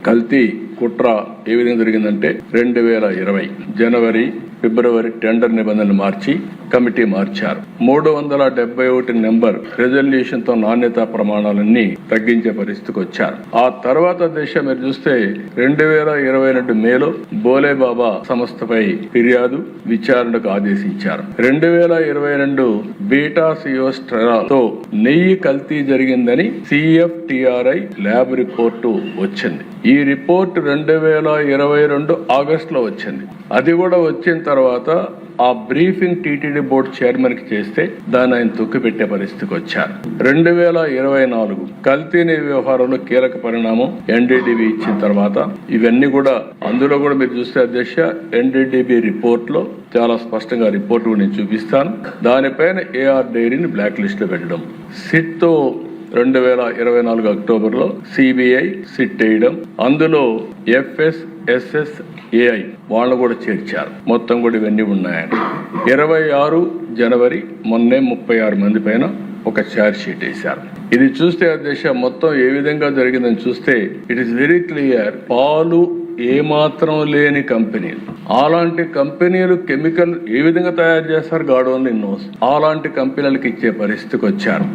కల్తీ కుట్ర ఏ విధంగా జరిగిందంటే 2020 జనవరి ఫిబ్రవరి టెండర్ నిబంధనలు మార్చి కమిటీ మార్చారు. 371 నెంబర్ రెజల్యూషన్ తో నాణ్యతా ప్రమాణాలన్నీ తగ్గించే పరిస్థితికి వచ్చారు. ఆ తర్వాత దిశ మీరు చూస్తే 2022 మేలో బోలేబాబా సంస్థపై ఫిర్యాదు విచారణకు ఆదేశించారు. 2022 బీటా సియోస్టెరాల్ తో నెయ్యి కల్తీ జరిగిందని CFTRI ల్యాబ్ రిపోర్టు వచ్చింది. ఈ రిపోర్ట్ 2022 ఆగస్టులో వచ్చింది. అది కూడా వచ్చిన తర్వాత ఆ బ్రీఫింగ్ టీటీడీ బోర్డు చైర్మన్ కి చేస్తే దాన్ని ఆయన తొక్కిపెట్టే పరిస్థితికి వచ్చారు. 2024 కల్తీ నెయ్యి వ్యవహారంలో కీలక పరిణామం NDDB ఇచ్చిన తర్వాత ఇవన్నీ కూడా అందులో కూడా మీరు చూస్తే అధ్యక్ష NDDB రిపోర్ట్ లో చాలా స్పష్టంగా రిపోర్ట్ నేను చూపిస్తాను. దానిపైన AR డైరీని బ్లాక్ లిస్ట్ లో పెట్టడం, సిట్ తో 2024 అక్టోబర్లో CBI సిట్ వేయడం, అందులో FSSAI వాళ్ళు కూడా చేర్చారు. మొత్తం కూడా ఇవన్నీ ఉన్నాయని 26 జనవరి మొన్నే 36 మంది పైన ఒక ఛార్జ్ షీట్ వేశారు. ఇది చూస్తే అధ్యక్ష మొత్తం ఏ విధంగా జరిగిందని చూస్తే ఇట్ ఈస్ వెరీ క్లియర్. పాలు ఏమాత్రం లేని కంపెనీలు, అలాంటి కంపెనీలు కెమికల్ ఏ విధంగా తయారు చేస్తారు గాడ్ ఓన్లీ నోస్, అలాంటి కంపెనీలకు ఇచ్చే పరిస్థితికి వచ్చారు.